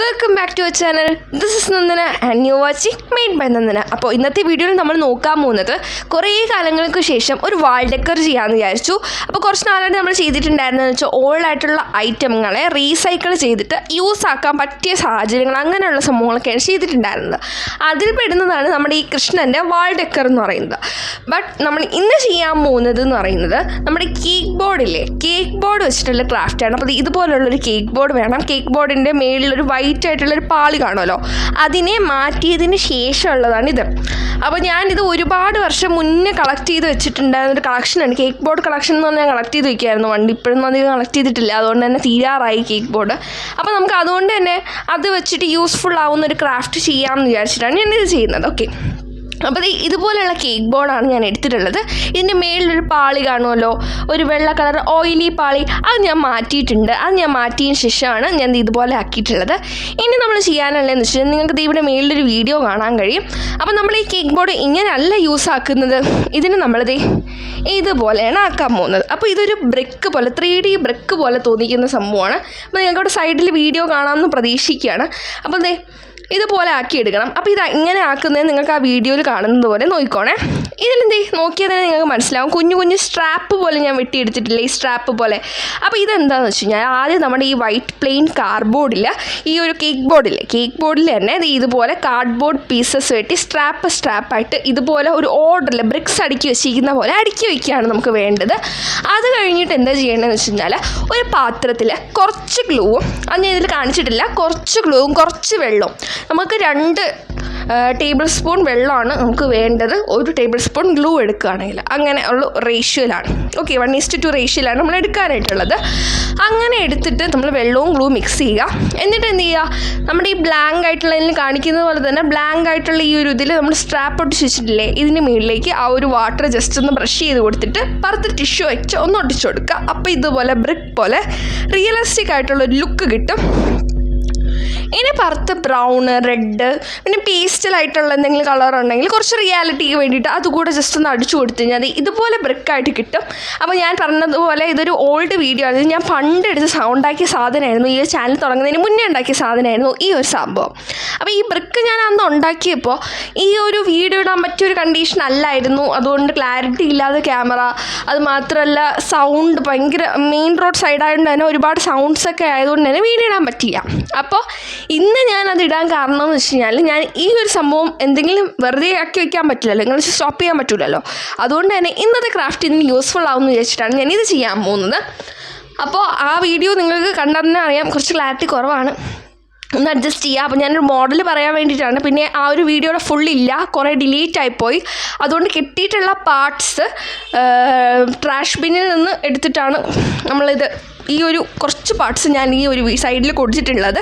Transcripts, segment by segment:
Welcome back to our channel. This is Nandana and you watching made by Nandana. അപ്പോൾ ഇന്നത്തെ വീഡിയോയിൽ നമ്മൾ നോക്കാൻ പോകുന്നത് കുറേ കാലങ്ങൾക്ക് ശേഷം ഒരു വാൾ ഡെക്കർ ചെയ്യാമെന്ന് വിചാരിച്ചു. അപ്പോൾ കുറച്ച് നാളായിട്ട് നമ്മൾ ചെയ്തിട്ടുണ്ടായിരുന്നതെന്ന് വെച്ചാൽ ഓൾഡ് ആയിട്ടുള്ള ഐറ്റങ്ങളെ റീസൈക്കിൾ ചെയ്തിട്ട് യൂസ് ആക്കാൻ പറ്റിയ സാഹചര്യങ്ങൾ അങ്ങനെയുള്ള സംഭവങ്ങളൊക്കെയാണ് ചെയ്തിട്ടുണ്ടായിരുന്നത്. അതിൽ പെടുന്നതാണ് നമ്മുടെ ഈ കൃഷ്ണൻ്റെ വാൾ ഡെക്കർ എന്ന് പറയുന്നത്. ബട്ട് നമ്മൾ ഇന്ന് ചെയ്യാൻ പോകുന്നത് എന്ന് പറയുന്നത് നമ്മുടെ കേക്ക് ബോർഡില്ലേ, കേക്ക് ബോർഡ് വെച്ചിട്ടുള്ള ക്രാഫ്റ്റാണ്. അപ്പോൾ ഇതുപോലുള്ളൊരു കേക്ക് ബോർഡ് വേണം. കേക്ക് ബോർഡിൻ്റെ മേളിലൊരു വൈറ്റ് ആയിട്ടുള്ളൊരു പാളി കാണുമല്ലോ, അതിനെ മാറ്റിയതിന് ശേഷമുള്ളതാണ് ഇത്. അപ്പോൾ ഞാനിത് ഒരുപാട് വർഷം മുന്നേ കളക്ട് ചെയ്ത് വെച്ചിട്ടുണ്ടായിരുന്നൊരു കളക്ഷനാണ്. കേക്ക് ബോർഡ് കളക്ഷൻ എന്ന് പറഞ്ഞാൽ കളക്ട് ചെയ്ത് വയ്ക്കുമായിരുന്നു പണ്ട്. ഇപ്പോഴൊന്നും അധികം കളക്ട് ചെയ്തിട്ടില്ല, അതുകൊണ്ട് തന്നെ തീരാറായി കേക്ക് ബോർഡ്. അപ്പോൾ നമുക്ക് അതുകൊണ്ട് തന്നെ അത് വെച്ചിട്ട് യൂസ്ഫുൾ ആവുന്ന ഒരു ക്രാഫ്റ്റ് ചെയ്യാമെന്ന് വിചാരിച്ചിട്ടാണ് ഞാനിത് ചെയ്യുന്നത്. ഓക്കെ, അപ്പോൾ ഇതുപോലെയുള്ള കേക്ക് ബോർഡാണ് ഞാൻ എടുത്തിട്ടുള്ളത്. ഇതിൻ്റെ മേളിലൊരു പാളി കാണുമല്ലോ, ഒരു വെള്ള കളർ ഓയിലി പാളി, അത് ഞാൻ മാറ്റിയിട്ടുണ്ട്. അത് ഞാൻ മാറ്റിയതിന് ശേഷമാണ് ഞാൻ ഇതുപോലെ ആക്കിയിട്ടുള്ളത്. ഇനി നമ്മൾ ചെയ്യാനുള്ളതെന്ന് വെച്ചാൽ നിങ്ങൾക്ക് ഇവിടെ മേളിലൊരു വീഡിയോ കാണാൻ കഴിയും. അപ്പോൾ നമ്മൾ ഈ കേക്ക് ബോർഡ് ഇങ്ങനെയല്ല യൂസ് ആക്കുന്നത്, ഇതിന് നമ്മളിത് ഇതുപോലെയാണ് ആക്കാൻ പോകുന്നത്. അപ്പോൾ ഇതൊരു ബ്രിക്ക് പോലെ 3D ബ്രിക്ക് പോലെ തോന്നിക്കുന്ന സംഭവമാണ്. അപ്പോൾ നിങ്ങൾക്കവിടെ സൈഡിൽ വീഡിയോ കാണാമെന്ന് പ്രതീക്ഷിക്കുകയാണ്. അപ്പോൾ ഇതുപോലെ ആക്കിയെടുക്കണം. അപ്പോൾ ഇത് ഇങ്ങനെ ആക്കുന്നത് നിങ്ങൾക്ക് ആ വീഡിയോയിൽ കാണുന്നത് പോലെ നോക്കിക്കോണേ. നോക്കിയാൽ തന്നെ നിങ്ങൾക്ക് മനസ്സിലാവും. കുഞ്ഞു കുഞ്ഞു സ്ട്രാപ്പ് പോലെ ഞാൻ വെട്ടിയെടുത്തിട്ടില്ല, ഈ സ്ട്രാപ്പ് പോലെ. അപ്പോൾ ഇതെന്താണെന്ന് വെച്ച് കഴിഞ്ഞാൽ ആദ്യം നമ്മുടെ ഈ വൈറ്റ് പ്ലെയിൻ കാർഡ്ബോർഡിൽ ഈ ഒരു കേക്ക് ബോർഡിൽ തന്നെ ഇതുപോലെ കാർഡ്ബോർഡ് പീസസ് വെട്ടി സ്ട്രാപ്പായിട്ട് ഇതുപോലെ ഒരു ഓർഡറിൽ ബ്രിക്സ് അടുക്കി വെച്ചിരിക്കുന്ന പോലെ അടുക്കി വയ്ക്കുകയാണ് നമുക്ക് വേണ്ടത്. അത് കഴിഞ്ഞിട്ട് എന്താ ചെയ്യേണ്ടതെന്ന് വെച്ച് കഴിഞ്ഞാൽ ഒരു പാത്രത്തിൽ കുറച്ച് ഗ്ലൂവും, അത് ഞാൻ ഇതിൽ കാണിച്ചിട്ടില്ല, കുറച്ച് ഗ്ലൂവും കുറച്ച് വെള്ളവും, നമുക്ക് 2 ടേബിൾ സ്പൂൺ വെള്ളമാണ് നമുക്ക് വേണ്ടത്. 1 ടേബിൾ സ്പൂൺ ഗ്ലൂ എടുക്കുകയാണെങ്കിൽ അങ്ങനെ ഉള്ള റേഷ്യോയിലാണ്. ഓക്കെ, 1:2 റേഷ്യോയിലാണ് നമ്മൾ എടുക്കാനായിട്ടുള്ളത്. അങ്ങനെ എടുത്തിട്ട് നമ്മൾ വെള്ളവും ഗ്ലൂ മിക്സ് ചെയ്യുക. എന്നിട്ട് എന്ത് ചെയ്യുക, നമ്മുടെ ഈ ബ്ലാങ്ക് ആയിട്ടുള്ളതിൽ കാണിക്കുന്നത് പോലെ തന്നെ ബ്ലാങ്ക് ആയിട്ടുള്ള ഈ ഒരു ഇതിൽ നമ്മൾ സ്ട്രാപ്പ് ഒട്ടിച്ച് വെച്ചിട്ടില്ലേ, ഇതിന് മുകളിലേക്ക് ആ ഒരു വാട്ടർ ജസ്റ്റ് ഒന്ന് ബ്രഷ് ചെയ്ത് കൊടുത്തിട്ട് പുറത്ത് ടിഷ്യൂ വെച്ച് ഒന്ന് ഒട്ടിച്ചു കൊടുക്കുക. അപ്പോൾ ഇതുപോലെ ബ്രിക്ക് പോലെ റിയലിസ്റ്റിക് ആയിട്ടുള്ളൊരു ലുക്ക് കിട്ടും. ഇനി പുറത്ത് ബ്രൗണ്, റെഡ്, പിന്നെ പേസ്റ്റലായിട്ടുള്ള എന്തെങ്കിലും കളർ ഉണ്ടെങ്കിൽ കുറച്ച് റിയാലിറ്റിക്ക് വേണ്ടിയിട്ട് അതുകൂടെ ജസ്റ്റ് ഒന്ന് അടിച്ചു കൊടുത്തു കഴിഞ്ഞാൽ ഇതുപോലെ ബ്രിക്കായിട്ട് കിട്ടും. അപ്പോൾ ഞാൻ പറഞ്ഞതുപോലെ ഇതൊരു ഓൾഡ് വീഡിയോ ആണ്. ഞാൻ പണ്ട് എടുത്ത് ഉണ്ടാക്കിയ സാധനമായിരുന്നു, ഈ ചാനൽ തുടങ്ങുന്നതിന് മുന്നേ ഉണ്ടാക്കിയ സാധനമായിരുന്നു ഈ ഒരു സംഭവം. അപ്പോൾ ഈ ബ്രിക്ക് ഞാൻ അന്ന് ഉണ്ടാക്കിയപ്പോൾ ഈ ഒരു വീഡിയോ ഇടാൻ പറ്റിയൊരു കണ്ടീഷൻ അല്ലായിരുന്നു. അതുകൊണ്ട് ക്ലാരിറ്റി ഇല്ലാതെ ക്യാമറ, അത് മാത്രമല്ല സൗണ്ട് ഭയങ്കര മെയിൻ റോഡ് സൈഡായതുകൊണ്ട് തന്നെ ഒരുപാട് സൗണ്ട്സൊക്കെ ആയതുകൊണ്ട് തന്നെ വീഡിയോ ഇടാൻ പറ്റില്ല. അപ്പോൾ ഇന്ന് ഞാനത് ഇടാൻ കാരണം എന്ന് വെച്ച് കഴിഞ്ഞാൽ ഞാൻ ഈ ഒരു സംഭവം എന്തെങ്കിലും വെറുതെ ആക്കി വയ്ക്കാൻ പറ്റില്ലല്ലോ, നിങ്ങൾ സ്റ്റോപ്പ് ചെയ്യാൻ പറ്റില്ലല്ലോ. അതുകൊണ്ട് തന്നെ ഇന്നത്തെ ക്രാഫ്റ്റ് ഇതിന് യൂസ്ഫുൾ ആവുമെന്ന് വിചാരിച്ചിട്ടാണ് ഞാനിത് ചെയ്യാൻ പോകുന്നത്. അപ്പോൾ ആ വീഡിയോ നിങ്ങൾക്ക് കണ്ടാൽ തന്നെ അറിയാം, കുറച്ച് ക്ലാരിറ്റി കുറവാണ്, ഒന്ന് അഡ്ജസ്റ്റ് ചെയ്യുക. അപ്പോൾ ഞാനൊരു മോഡൽ പറയാൻ വേണ്ടിയിട്ടാണ്. പിന്നെ ആ ഒരു വീഡിയോയുടെ ഫുള്ളില്ല, കുറേ ഡിലീറ്റ് ആയിപ്പോയി. അതുകൊണ്ട് കിട്ടിയിട്ടുള്ള പാർട്സ് ട്രാഷ് ബിന്നിൽ നിന്ന് എടുത്തിട്ടാണ് നമ്മളിത് ഈ ഒരു കുറച്ച് പാർട്സ് ഞാൻ ഈ ഒരു സൈഡിൽ കൊടുത്തിട്ടുള്ളത്.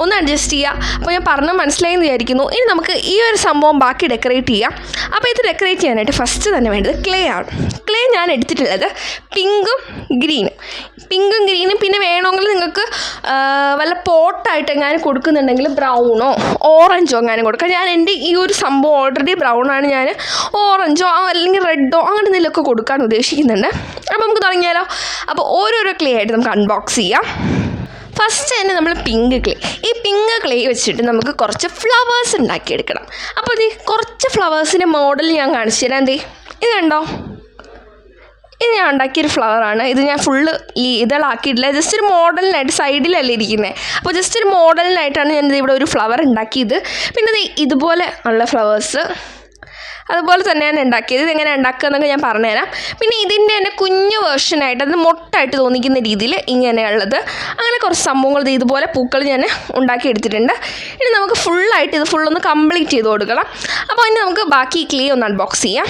ഒന്ന് അഡ്ജസ്റ്റ് ചെയ്യുക. അപ്പോൾ ഞാൻ പറഞ്ഞ് മനസ്സിലായെന്ന് വിചാരിക്കുന്നു. ഇനി നമുക്ക് ഈ ഒരു സംഭവം ബാക്കി ഡെക്കറേറ്റ് ചെയ്യാം. അപ്പോൾ ഇത് ഡെക്കറേറ്റ് ചെയ്യാനായിട്ട് ഫസ്റ്റ് തന്നെ വേണ്ടത് ക്ലേ ആണ്. ക്ലേ ഞാൻ എടുത്തിട്ടുള്ളത് പിങ്കും ഗ്രീനും, പിന്നെ വേണമെങ്കിൽ നിങ്ങൾക്ക് വല്ല പോട്ടായിട്ട് എങ്ങാനും കൊടുക്കുന്നുണ്ടെങ്കിൽ ബ്രൗണോ ഓറഞ്ചോ എങ്ങാനും കൊടുക്കാം. ഞാൻ എൻ്റെ ഈ ഒരു സംഭവം ഓൾറെഡി ബ്രൗണാണ്, ഞാൻ ഓറഞ്ചോ അല്ലെങ്കിൽ റെഡോ അങ്ങനെ എന്തെങ്കിലുമൊക്കെ കൊടുക്കാൻ ഉദ്ദേശിക്കുന്നുണ്ട്. അപ്പോൾ നമുക്ക് തുടങ്ങിയാലോ. അപ്പോൾ ഓരോരോ ക്ലേ ആയിട്ട് നമുക്ക് അൺബോക്സ് ചെയ്യാം. ഫസ്റ്റ് തന്നെ നമ്മൾ പിങ്ക് ക്ലേ, ഈ പിങ്ക് ക്ലേ വെച്ചിട്ട് നമുക്ക് കുറച്ച് ഫ്ലവേഴ്സ് ഉണ്ടാക്കിയെടുക്കണം. അപ്പോൾ കുറച്ച് ഫ്ലവേഴ്സിൻ്റെ മോഡൽ ഞാൻ കാണിച്ചു തരാം. ഇത് കണ്ടോ, ഇത് ഞാൻ ഉണ്ടാക്കിയൊരു ഫ്ലവറാണ്. ഇത് ഞാൻ ഫുള്ള് ഇതളാക്കിയിട്ടില്ല, ജസ്റ്റ് ഒരു മോഡലിനായിട്ട് സൈഡിലല്ലേ ഇരിക്കുന്നത്. അപ്പോൾ ജസ്റ്റ് ഒരു മോഡലിനായിട്ടാണ് ഞാനിത് ഇവിടെ ഒരു ഫ്ലവർ ഉണ്ടാക്കിയത്. പിന്നെ ഇതുപോലെ ഉള്ള ഫ്ലവേഴ്സ് അതുപോലെ തന്നെയാണ് ഉണ്ടാക്കിയത്. ഇതെങ്ങനെ ഉണ്ടാക്കുക എന്നൊക്കെ ഞാൻ പറഞ്ഞുതരാം. പിന്നെ ഇതിൻ്റെ തന്നെ കുഞ്ഞു വേർഷനായിട്ട് അത് മൊട്ടായിട്ട് തോന്നിക്കുന്ന രീതിയിൽ ഇങ്ങനെയുള്ളത്, അങ്ങനെ കുറച്ച് സംഭവങ്ങൾ ഇതുപോലെ പൂക്കൾ ഞാൻ ഉണ്ടാക്കിയെടുത്തിട്ടുണ്ട്. ഇനി നമുക്ക് ഫുള്ളായിട്ട് ഇത് ഫുള്ളൊന്ന് കംപ്ലീറ്റ് ചെയ്ത് കൊടുക്കണം. അപ്പോൾ ഇനി നമുക്ക് ബാക്കി ക്ലേ ഒന്ന് അൺബോക്സ് ചെയ്യാം.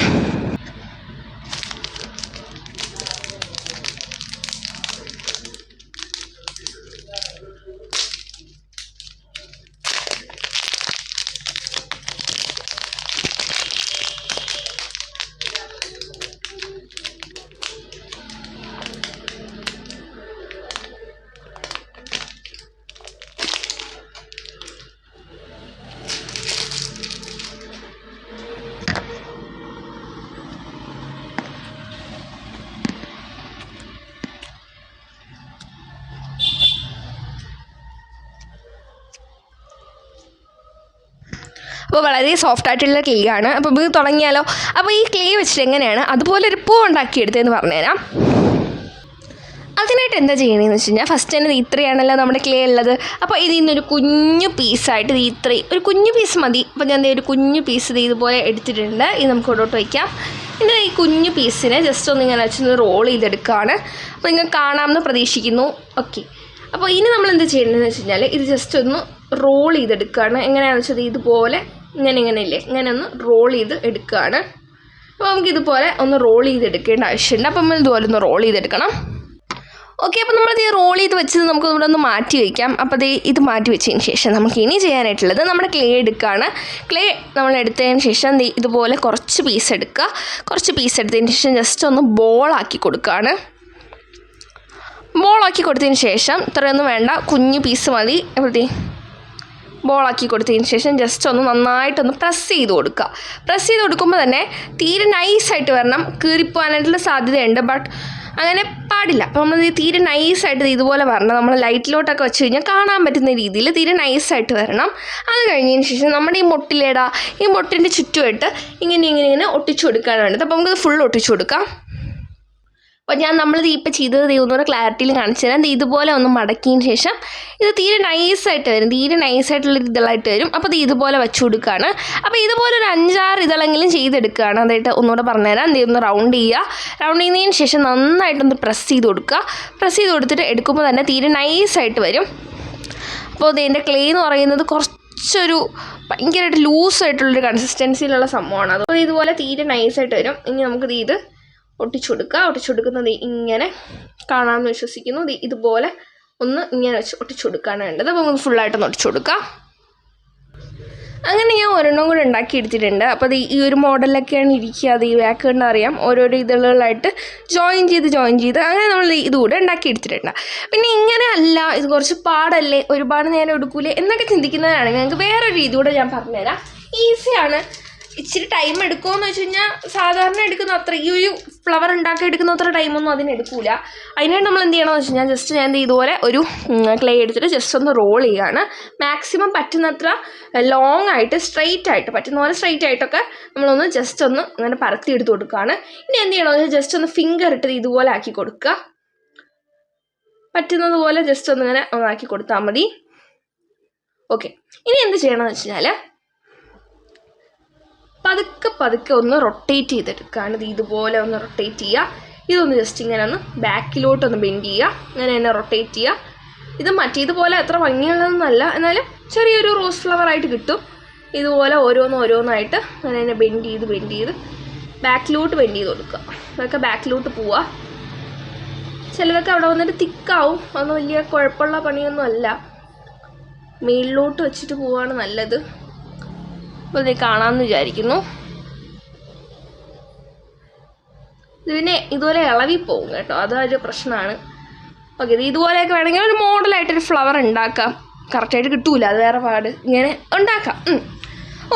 അപ്പോൾ വളരെ സോഫ്റ്റ് ആയിട്ടുള്ള ക്ലേ ആണ്. അപ്പോൾ ഇത് തുടങ്ങിയാലോ. അപ്പോൾ ഈ ക്ലേ വെച്ചിട്ട് എങ്ങനെയാണ് അതുപോലെ ഒരു പൂ ഉണ്ടാക്കിയെടുത്തതെന്ന് പറഞ്ഞുതരാം. അതിനായിട്ട് എന്താ ചെയ്യണമെന്ന് വെച്ച് കഴിഞ്ഞാൽ ഫസ്റ്റ് തന്നെ ഇത്രയാണല്ലോ നമ്മുടെ ക്ലേ ഉള്ളത്. അപ്പോൾ ഇതിൽ നിന്നൊരു കുഞ്ഞു പീസായിട്ട് ഇത്രയും ഒരു കുഞ്ഞു പീസ് മതി. അപ്പോൾ ഞാൻ ഒരു കുഞ്ഞു പീസ് ഇതുപോലെ എടുത്തിട്ടുണ്ട്. ഇത് നമുക്ക് ഇവിടോട്ട് വയ്ക്കാം. ഇനി ഈ കുഞ്ഞു പീസിനെ ജസ്റ്റ് ഒന്ന് ഇങ്ങനെ വെച്ചൊന്ന് റോൾ ചെയ്തെടുക്കുകയാണ്. അപ്പോൾ നിങ്ങൾ കാണാമെന്ന് പ്രതീക്ഷിക്കുന്നു. ഓക്കെ, അപ്പോൾ ഇനി നമ്മൾ എന്ത് ചെയ്യേണ്ടതെന്ന് വെച്ച് കഴിഞ്ഞാൽ ഇത് ജസ്റ്റ് ഒന്ന് റോൾ ചെയ്തെടുക്കുകയാണ്. എങ്ങനെയാണെന്ന് വെച്ചാൽ ഇതുപോലെ ഇങ്ങനെ ഇല്ലേ, ഇങ്ങനെ ഒന്ന് റോൾ ചെയ്ത് എടുക്കുകയാണ്. അപ്പോൾ നമുക്കിതുപോലെ ഒന്ന് റോൾ ചെയ്തെടുക്കേണ്ട ആവശ്യമുണ്ട്. അപ്പോൾ നമ്മൾ ഇതുപോലെ ഒന്ന് റോൾ ചെയ്തെടുക്കണം. ഓക്കെ, അപ്പോൾ നമ്മളിത് റോൾ ചെയ്ത് വെച്ചത് നമുക്ക് ഇവിടെ ഒന്ന് മാറ്റി വയ്ക്കാം. അപ്പോൾ ഇത് മാറ്റി വെച്ചതിന് ശേഷം നമുക്ക് ഇനി ചെയ്യാനായിട്ടുള്ളത് നമ്മുടെ ക്ലേ എടുക്കുകയാണ്. ക്ലേ നമ്മൾ എടുത്തതിന് ശേഷം ഇതുപോലെ കുറച്ച് പീസ് എടുക്കുക. കുറച്ച് പീസ് എടുത്തതിന് ശേഷം ജസ്റ്റ് ഒന്ന് ബോളാക്കി കൊടുക്കുകയാണ്. ബോളാക്കി കൊടുത്തതിന് ശേഷം ഇത്രയൊന്നും വേണ്ട, കുഞ്ഞു പീസ് മതി. എവിടെ ബോളാക്കി കൊടുത്തതിന് ശേഷം ജസ്റ്റ് ഒന്ന് നന്നായിട്ടൊന്ന് പ്രസ് ചെയ്ത് കൊടുക്കുക. പ്രസ് ചെയ്ത് കൊടുക്കുമ്പോൾ തന്നെ തീരെ നൈസായിട്ട് വരണം. കീറിപ്പോകാനായിട്ടുള്ള സാധ്യതയുണ്ട്, ബട്ട് അങ്ങനെ പാടില്ല. അപ്പോൾ നമ്മൾ തീരെ നൈസായിട്ട് ഇതുപോലെ വരണം. നമ്മൾ ലൈറ്റിലോട്ടൊക്കെ വെച്ച് കഴിഞ്ഞാൽ കാണാൻ പറ്റുന്ന രീതിയിൽ തീരെ നൈസായിട്ട് വരണം. അത് കഴിഞ്ഞതിന് ശേഷം നമ്മുടെ ഈ മൊട്ടിൻ്റെ ചുറ്റുമായിട്ട് ഇങ്ങനെ ഒട്ടിച്ചു കൊടുക്കുകയാണ് വേണ്ടത്. അപ്പോൾ നമുക്കത് ഫുൾ ഒട്ടിച്ചു കൊടുക്കാം. അപ്പോൾ നമ്മളിത് ഇപ്പോൾ ചെയ്തത് ഒന്നുകൂടെ ക്ലാരിറ്റിയിൽ കാണിച്ചു തരാം. ഇതുപോലെ ഒന്ന് മടക്കിയതിന് ശേഷം ഇത് തീരെ നൈസായിട്ട് വരും. തീരെ നൈസായിട്ടുള്ളൊരു ഇതളായിട്ട് വരും. അപ്പോൾ ഇതുപോലെ വെച്ച് കൊടുക്കുകയാണ്. അപ്പോൾ ഇതുപോലെ ഒരു 5-6 ഇതളെങ്കിലും ചെയ്തെടുക്കുകയാണ്. അതായിട്ട് ഒന്നുകൂടെ പറഞ്ഞുതരാം. ഒന്ന് റൗണ്ട് ചെയ്യുക. റൗണ്ട് ചെയ്യുന്നതിന് ശേഷം നന്നായിട്ടൊന്ന് പ്രസ് ചെയ്ത് കൊടുക്കുക. പ്രസ് ചെയ്ത് കൊടുത്തിട്ട് എടുക്കുമ്പോൾ തന്നെ തീരെ നൈസായിട്ട് വരും. അപ്പോൾ ഇതിൻ്റെ ക്ലേ എന്ന് പറയുന്നത് കുറച്ചൊരു ഭയങ്കരമായിട്ട് ലൂസായിട്ടുള്ളൊരു കൺസിസ്റ്റൻസിയിലുള്ള സംഭവമാണ്. അപ്പോൾ ഇതുപോലെ തീരെ നൈസായിട്ട് വരും. ഇനി നമുക്ക് ഇത് ഒട്ടിച്ചു കൊടുക്കുന്നത് ഇങ്ങനെ കാണാമെന്ന് വിശ്വസിക്കുന്നു. ഇതുപോലെ ഒന്ന് ഇങ്ങനെ വെച്ച് ഒട്ടിച്ചു കൊടുക്കുകയാണ് വേണ്ടത്. അപ്പോൾ നമുക്ക് ഫുള്ളായിട്ടൊന്ന് ഒട്ടിച്ചു കൊടുക്കാം. അങ്ങനെ ഞാൻ ഒരെണ്ണം കൂടെ ഉണ്ടാക്കി എടുത്തിട്ടുണ്ട്. അപ്പോൾ ഈ ഒരു മോഡലൊക്കെയാണ് ഇരിക്കുക. അത് ഈ ബാക്ക് കണ്ടാൽ അറിയാം, ഓരോരോ ഇതളുകളായിട്ട് ജോയിൻ ചെയ്ത് അങ്ങനെ നമ്മൾ ഇതുകൂടെ ഉണ്ടാക്കി എടുത്തിട്ടുണ്ട്. പിന്നെ ഇങ്ങനെ അല്ല, ഇത് കുറച്ച് പാടല്ലേ, ഒരുപാട് നേരം എടുക്കൂലേ എന്നൊക്കെ ചിന്തിക്കുന്നവരാണെങ്കിൽ നിങ്ങൾക്ക് വേറൊരു രീതി കൂടെ ഞാൻ പറഞ്ഞുതരാം. ഈസിയാണ്. ഇച്ചിരി ടൈം എടുക്കുമെന്ന് വെച്ച് കഴിഞ്ഞാൽ സാധാരണ എടുക്കുന്ന അത്ര ഈ ഒരു ഫ്ലവർ ഉണ്ടാക്കി എടുക്കുന്ന അത്ര ടൈമൊന്നും അതിനെടുക്കില്ല. അതിനായിട്ട് നമ്മൾ എന്ത് ചെയ്യണമെന്ന് വെച്ച് കഴിഞ്ഞാൽ ജസ്റ്റ് ഞാൻ ഇതുപോലെ ഒരു ക്ലേ എടുത്തിട്ട് ജസ്റ്റ് ഒന്ന് റോൾ ചെയ്യുകയാണ്. മാക്സിമം പറ്റുന്നത്ര ലോങ് ആയിട്ട് സ്ട്രെയിറ്റ് ആയിട്ട് പറ്റുന്ന പോലെ സ്ട്രെയിറ്റ് ആയിട്ടൊക്കെ നമ്മളൊന്ന് ജസ്റ്റ് ഒന്ന് അങ്ങനെ പരത്തി എടുത്ത് കൊടുക്കുകയാണ്. ഇനി എന്ത് ചെയ്യണമെന്ന് വെച്ചാൽ ജസ്റ്റ് ഒന്ന് ഫിംഗർ ഇട്ട് ഇതുപോലെ ആക്കി കൊടുക്കുക. പറ്റുന്നത് പോലെ ജസ്റ്റ് ഒന്ന് ഇങ്ങനെ ആക്കി കൊടുത്താൽ മതി. ഓക്കെ, ഇനി എന്ത് ചെയ്യണമെന്ന് വെച്ച് കഴിഞ്ഞാൽ പതുക്കെ ഒന്ന് റൊട്ടേറ്റ് ചെയ്തെടുക്കുകയാണ്. ഇതുപോലെ ഒന്ന് റൊട്ടേറ്റ് ചെയ്യുക. ഇതൊന്ന് ജസ്റ്റ് ഇങ്ങനെ ഒന്ന് ബാക്കിലോട്ടൊന്ന് ബെൻഡ് ചെയ്യുക. അങ്ങനെ തന്നെ റൊട്ടേറ്റ് ചെയ്യുക. ഇത് മറ്റേതുപോലെ അത്ര ഭംഗിയുള്ളതൊന്നുമല്ല, എന്നാലും ചെറിയൊരു റോസ് ഫ്ലവറായിട്ട് കിട്ടും. ഇതുപോലെ ഓരോന്നായിട്ട് അങ്ങനെ തന്നെ ബെൻഡ് ചെയ്ത് ബാക്കിലോട്ട് ബെൻഡ് ചെയ്ത് കൊടുക്കുക. അതൊക്കെ ബാക്കിലോട്ട് പോവുക. ചിലതൊക്കെ അവിടെ വന്നിട്ട് തിക്കാവും. അതൊന്നും വലിയ കുഴപ്പമുള്ള പണിയൊന്നും അല്ല. മേളിലോട്ട് വെച്ചിട്ട് പോവുകയാണ് നല്ലത്. അപ്പോൾ ഇത് കാണാമെന്ന് വിചാരിക്കുന്നു. ഇതിനെ ഇതുപോലെ ഇളവിപ്പോവും കേട്ടോ, അതൊരു പ്രശ്നമാണ്. ഓക്കെ, ഇത് ഇതുപോലെയൊക്കെ വേണമെങ്കിൽ ഒരു മോഡലായിട്ടൊരു ഫ്ലവർ ഉണ്ടാക്കാം. കറക്റ്റായിട്ട് കിട്ടൂല, അത് വേറെ പാട്. ഇങ്ങനെ ഉണ്ടാക്കാം.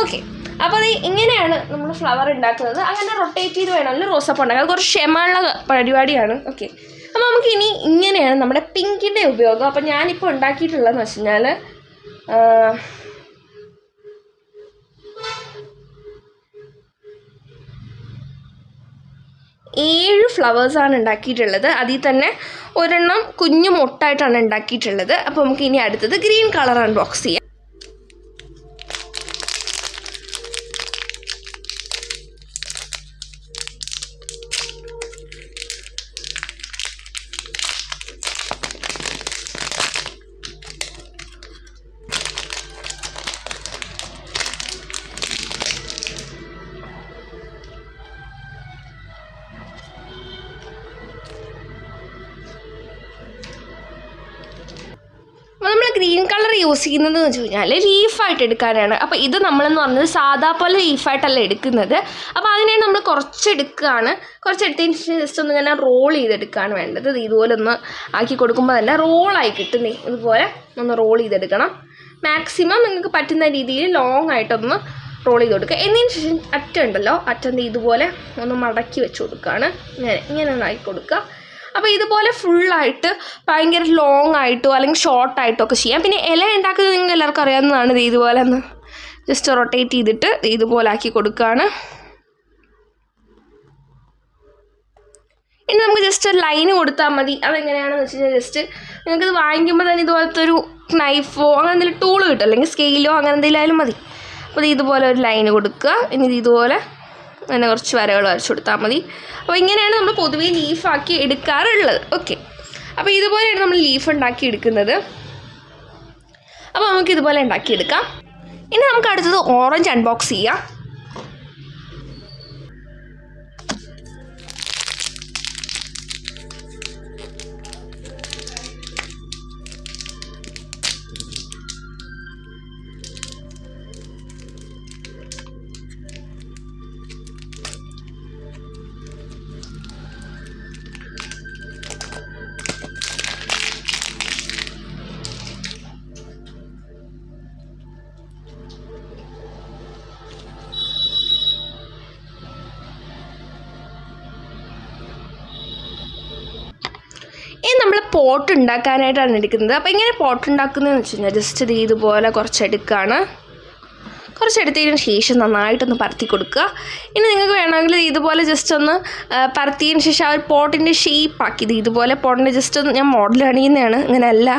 ഓക്കെ, അപ്പോൾ അത് ഇങ്ങനെയാണ് നമ്മൾ ഫ്ലവർ ഉണ്ടാക്കുന്നത്. അങ്ങനെ റൊട്ടേറ്റ് ചെയ്ത് വേണമല്ലോ റോസപ്പ് ഉണ്ടാക്കുക. അത് കുറച്ച് ക്ഷമയുള്ള പരിപാടിയാണ്. ഓക്കെ, അപ്പോൾ നമുക്ക് ഇനി ഇങ്ങനെയാണ് നമ്മുടെ പിങ്കിൻ്റെ ഉപയോഗം. അപ്പോൾ ഞാനിപ്പോൾ ഉണ്ടാക്കിയിട്ടുള്ളതെന്ന് വെച്ച് കഴിഞ്ഞാൽ 7 ഫ്ലവേഴ്സാണ് ഉണ്ടാക്കിയിട്ടുള്ളത്. അതിൽ തന്നെ ഒരെണ്ണം കുഞ്ഞു മൊട്ടായിട്ടാണ് ഉണ്ടാക്കിയിട്ടുള്ളത്. അപ്പോൾ നമുക്ക് ഇനി അടുത്തത് ഗ്രീൻ കളർ അൺബോക്സ് ചെയ്യാം. ഗ്രീൻ കളർ യൂസ് ചെയ്യുന്നത് എന്ന് വെച്ച് കഴിഞ്ഞാൽ ലീഫായിട്ട് എടുക്കാനാണ്. അപ്പോൾ ഇത് നമ്മളെന്ന് പറഞ്ഞത് സാധാ പോലെ ലീഫായിട്ടല്ല എടുക്കുന്നത്. അപ്പോൾ അതിനെ നമ്മൾ കുറച്ചെടുക്കുകയാണ്. കുറച്ചെടുത്തതിന് ശേഷം ജസ്റ്റ് ഒന്ന് ഇങ്ങനെ റോൾ ചെയ്തെടുക്കുകയാണ് വേണ്ടത്. ഇതുപോലെ ഒന്ന് ആക്കി കൊടുക്കുമ്പോൾ തന്നെ റോളായി കിട്ടും. ഇതുപോലെ ഒന്ന് റോൾ ചെയ്തെടുക്കണം. മാക്സിമം നിങ്ങൾക്ക് പറ്റുന്ന രീതിയിൽ ലോങ് ആയിട്ടൊന്ന് റോൾ ചെയ്ത് കൊടുക്കുക. എന്നതിന് ശേഷം അറ്റുണ്ടല്ലോ, അറ്റം ഇതുപോലെ ഒന്ന് മടക്കി വെച്ച് കൊടുക്കുകയാണ്. ഇങ്ങനെ ഒന്ന് ആക്കി കൊടുക്കുക. അപ്പോൾ ഇതുപോലെ ഫുള്ളായിട്ട് ഭയങ്കര ലോങ് ആയിട്ടോ അല്ലെങ്കിൽ ഷോർട്ടായിട്ടോ ഒക്കെ ചെയ്യാം. പിന്നെ ഇല ഉണ്ടാക്കുന്നത് നിങ്ങൾക്ക് എല്ലാവർക്കും അറിയാവുന്നതാണ്. ഇതുപോലെ ഒന്ന് ജസ്റ്റ് റൊട്ടേറ്റ് ചെയ്തിട്ട് ഇതുപോലെ ആക്കി കൊടുക്കുകയാണ്. ഇനി നമുക്ക് ജസ്റ്റ് ഒരു ലൈന് കൊടുത്താൽ മതി. അതെങ്ങനെയാണെന്ന് വെച്ച് കഴിഞ്ഞാൽ ജസ്റ്റ് നിങ്ങൾക്കിത് വാങ്ങിക്കുമ്പോൾ തന്നെ ഇതുപോലത്തെ ഒരു നൈഫോ അങ്ങനെ എന്തെങ്കിലും ടൂള് കിട്ടും, അല്ലെങ്കിൽ സ്കെയിലോ അങ്ങനെ എന്തെങ്കിലും ആയാലും മതി. അപ്പോൾ ഇതുപോലെ ഒരു ലൈന് കൊടുക്കുക. ഇനി ഇതുപോലെ അങ്ങനെ കുറച്ച് വരകൾ വരച്ചു കൊടുത്താൽ മതി. അപ്പോൾ ഇങ്ങനെയാണ് നമ്മൾ പൊതുവേ ലീഫാക്കി എടുക്കാറുള്ളത്. ഓക്കെ, അപ്പോൾ ഇതുപോലെയാണ് നമ്മൾ ലീഫ് ഉണ്ടാക്കി എടുക്കുന്നത്. അപ്പോൾ നമുക്ക് ഇതുപോലെ ഉണ്ടാക്കിയെടുക്കാം. ഇനി നമുക്ക് അടുത്തത് ഓറഞ്ച് അൺബോക്സ് ചെയ്യാം. ഇനി നമ്മൾ പോട്ട് ഉണ്ടാക്കാനായിട്ടാണ് എടുക്കുന്നത്. അപ്പോൾ ഇങ്ങനെ പോട്ട് ഉണ്ടാക്കുന്നതെന്ന് വെച്ച് കഴിഞ്ഞാൽ ജസ്റ്റ് ഇത് ഇതുപോലെ കുറച്ചെടുക്കുകയാണ്. കുറച്ചെടുത്തതിന് ശേഷം നന്നായിട്ടൊന്ന് പരത്തി കൊടുക്കുക. ഇനി നിങ്ങൾക്ക് വേണമെങ്കിൽ ഇതുപോലെ ജസ്റ്റ് ഒന്ന് പരത്തിയതിന് ശേഷം ആ ഒരു പോട്ടിൻ്റെ ഷേപ്പാക്കി ഇതുപോലെ പോട്ടിൻ്റെ ജസ്റ്റ് ഒന്ന് ഞാൻ മോഡൽ കാണിക്കുന്നതാണ്, ഇങ്ങനെയല്ല,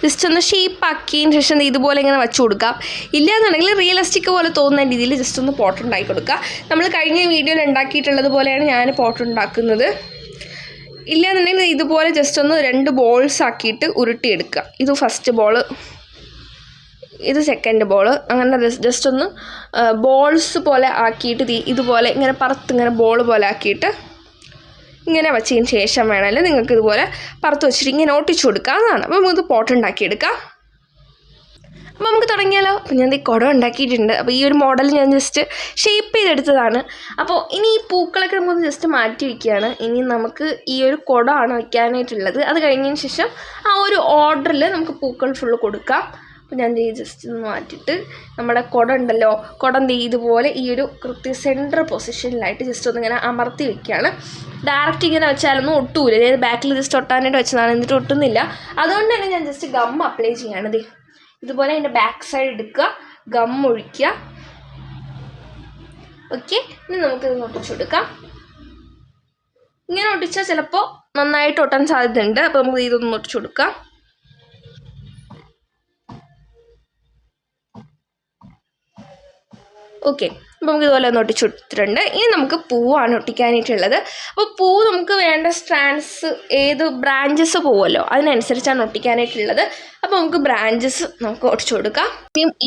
ജസ്റ്റ് ഒന്ന് ഷേപ്പാക്കിയതിന് ശേഷം ഇതുപോലെ ഇങ്ങനെ വെച്ച് കൊടുക്കാം. ഇല്ലയെന്നുണ്ടെങ്കിൽ റിയലിസ്റ്റിക് പോലെ തോന്നുന്ന രീതിയിൽ ജസ്റ്റ് ഒന്ന് പോട്ട് ഉണ്ടാക്കി കൊടുക്കുക. നമ്മൾ കഴിഞ്ഞ വീഡിയോയിൽ ഉണ്ടാക്കിയിട്ടുള്ളത് പോലെയാണ് ഞാൻ പോട്ട് ഉണ്ടാക്കുന്നത്. ഇല്ലയെന്നുണ്ടെങ്കിൽ ഇതുപോലെ ജസ്റ്റ് ഒന്ന് 2 ബോൾസ് ആക്കിയിട്ട് ഉരുട്ടിയെടുക്കുക. ഇത് ഫസ്റ്റ് ബോൾ, ഇത് സെക്കൻഡ് ബോൾ, അങ്ങനെ ജസ്റ്റ് ഒന്ന് ബോൾസ് പോലെ ആക്കിയിട്ട് ഇതുപോലെ ഇങ്ങനെ ഇങ്ങനെ ബോൾ പോലെ ആക്കിയിട്ട് ഇങ്ങനെ വെച്ചതിന് ശേഷം വേണമെങ്കിൽ നിങ്ങൾക്ക് ഇതുപോലെ പുറത്ത് വെച്ചിട്ട് ഇങ്ങനെ ഒട്ടിച്ചു കൊടുക്കാവുന്നതാണ്. അപ്പോൾ നമുക്ക് പോട്ട് ഉണ്ടാക്കിയെടുക്കാം. അപ്പോൾ നമുക്ക് തുടങ്ങിയാലോ. അപ്പോൾ ഞാൻ ഈ കുടം ഉണ്ടാക്കിയിട്ടുണ്ട്. അപ്പോൾ ഈ ഒരു മോഡൽ ഞാൻ ജസ്റ്റ് ഷേപ്പ് ചെയ്തെടുത്തതാണ്. അപ്പോൾ ഇനി ഈ പൂക്കളൊക്കെ നമുക്കൊന്ന് ജസ്റ്റ് മാറ്റി വയ്ക്കുകയാണ്. ഇനി നമുക്ക് ഈ ഒരു കുടമാണ് വയ്ക്കാനായിട്ടുള്ളത്. അത് കഴിഞ്ഞതിന് ശേഷം ആ ഒരു ഓർഡറിൽ നമുക്ക് പൂക്കൾ ഫുള്ള് കൊടുക്കാം. അപ്പോൾ ഞാൻ ജസ്റ്റ് ഒന്ന് മാറ്റിയിട്ട് നമ്മുടെ കുടം ഉണ്ടല്ലോ, കുടം ഇതുപോലെ ഈ ഒരു സെൻറ്റർ പൊസിഷനിലായിട്ട് ജസ്റ്റ് ഒന്ന് ഇങ്ങനെ അമർത്തി വയ്ക്കുകയാണ്. ഡയറക്റ്റ് ഇങ്ങനെ വെച്ചാലൊന്നും ഒട്ടൂല. അതായത് ബാക്കിൽ ജസ്റ്റ് ഒട്ടാനായിട്ട് വെച്ചതാണ്, എന്നിട്ട് ഒട്ടുന്നില്ല. അതുകൊണ്ട് തന്നെ ഞാൻ ജസ്റ്റ് ഗം അപ്ലൈ ചെയ്യാണ്. ഇതുപോലെ അതിൻ്റെ ബാക്ക് സൈഡ് എടുക്കുക, ഗം ഒഴിക്കുക. ഓക്കെ, ഇനി നമുക്കിത് ഒട്ടിച്ചു കൊടുക്കാം. ഇങ്ങനെ ഒട്ടിച്ചാൽ ചിലപ്പോൾ നന്നായിട്ട് ഒട്ടാൻ സാധ്യതയുണ്ട്. അപ്പോൾ നമുക്ക് ഇതൊന്ന് ഒട്ടിച്ചു കൊടുക്കാം. ഓക്കെ, അപ്പോൾ നമുക്ക് ഇതുപോലെ ഒന്ന് ഒട്ടിച്ചു കൊടുത്തിട്ടുണ്ട്. ഇനി നമുക്ക് പൂവാണ് ഒട്ടിക്കാനായിട്ടുള്ളത്. അപ്പോൾ പൂ നമുക്ക് വേണ്ട സ്ട്രാൻഡ്സ് ഏത് ബ്രാഞ്ചസ് പോവുമല്ലോ അതിനനുസരിച്ചാണ് ഒട്ടിക്കാനായിട്ടുള്ളത്. അപ്പോൾ നമുക്ക് ബ്രാഞ്ചസ് നമുക്ക് ഒട്ടിച്ചു കൊടുക്കാം.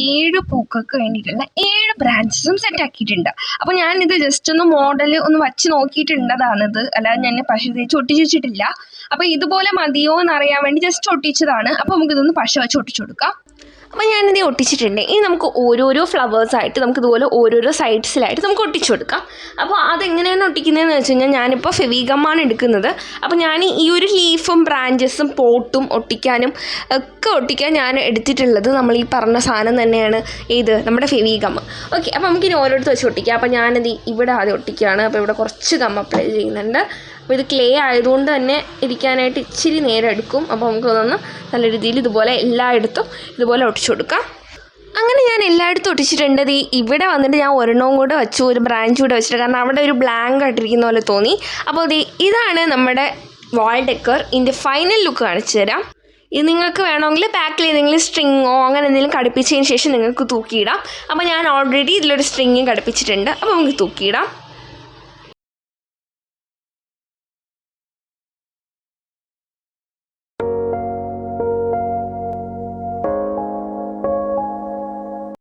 7 പൂക്കൾക്ക് വേണ്ടിയിട്ടുള്ള 7 ബ്രാഞ്ചസും സെറ്റ് ആക്കിയിട്ടുണ്ട്. അപ്പോൾ ഞാനിത് ജസ്റ്റ് ഒന്ന് മോഡൽ ഒന്ന് വച്ച് നോക്കിയിട്ടുണ്ടതാണിത്, അല്ലാതെ ഞാൻ പശ തേച്ച് ഒട്ടിച്ച് വെച്ചിട്ടില്ല. അപ്പോൾ ഇതുപോലെ മതിയോ എന്നറിയാൻ വേണ്ടി ജസ്റ്റ് ഒട്ടിച്ചതാണ്. അപ്പോൾ നമുക്കിതൊന്ന് പശ വെച്ച് ഒട്ടിച്ചു കൊടുക്കാം. അപ്പോൾ ഞാനിത് ഒട്ടിച്ചിട്ടുണ്ട്. ഇനി നമുക്ക് ഓരോരോ ഫ്ലവേഴ്സായിട്ട് നമുക്ക് ഇതുപോലെ ഓരോരോ സൈഡ്സിലായിട്ട് നമുക്ക് ഒട്ടിച്ചു കൊടുക്കാം. അപ്പോൾ അതെങ്ങനെയാണ് ഒട്ടിക്കുന്നതെന്ന് വെച്ച് കഴിഞ്ഞാൽ ഞാനിപ്പോൾ ഫെവിഗമ്മാണ് എടുക്കുന്നത്. അപ്പോൾ ഞാൻ ഈ ഒരു ലീഫും ബ്രാഞ്ചസും പോട്ടും ഒട്ടിക്കാനും ഒക്കെ ഒട്ടിക്കാൻ ഞാൻ എടുത്തിട്ടുള്ളത് നമ്മൾ ഈ പറഞ്ഞ സാധനം തന്നെയാണ്. ഏത് നമ്മുടെ ഫെവിഗം. ഓക്കെ, അപ്പോൾ നമുക്കിനി ഓരോരുത്തർ വെച്ച് ഒട്ടിക്കാം. അപ്പോൾ ഞാനിത് ഇവിടെ ആദ്യം ഒട്ടിക്കുകയാണ്. അപ്പോൾ ഇവിടെ കുറച്ച് ഗം അപ്ലൈ ചെയ്യുന്നുണ്ട്. അപ്പോൾ ഇത് ക്ലേ ആയതുകൊണ്ട് തന്നെ ഇരിക്കാനായിട്ട് ഇച്ചിരി നേരം എടുക്കും. അപ്പോൾ നമുക്കതൊന്ന് നല്ല രീതിയിൽ ഇതുപോലെ എല്ലായിടത്തും ഇതുപോലെ ഒട്ടിച്ചു കൊടുക്കാം. അങ്ങനെ ഞാൻ എല്ലായിടത്തും ഒട്ടിച്ചിട്ടുണ്ട്. ഇവിടെ വന്നിട്ട് ഞാൻ ഒരെണ്ണവും കൂടെ വെച്ചു, ഒരു ബ്രാഞ്ച് കൂടെ വെച്ചിട്ട്, കാരണം അവിടെ ഒരു ബ്ലാങ്ക് ആയിട്ടിരിക്കുന്ന പോലെ തോന്നി. അപ്പോൾ ഇതാണ് നമ്മുടെ വാൾ ഡെക്കർ. ഇതിൻ്റെ ഫൈനൽ ലുക്ക് കാണിച്ചു തരാം. ഇത് നിങ്ങൾക്ക് വേണമെങ്കിൽ ബാക്കിൽ ഏതെങ്കിലും സ്ട്രിങ്ങോ അങ്ങനെ എന്തെങ്കിലും ഘടിപ്പിച്ചതിന് ശേഷം നിങ്ങൾക്ക് തൂക്കിയിടാം. അപ്പോൾ ഞാൻ ഓൾറെഡി ഇതിലൊരു സ്ട്രിങ്ങും ഘടിപ്പിച്ചിട്ടുണ്ട്. അപ്പോൾ നമുക്ക് തൂക്കിയിടാം.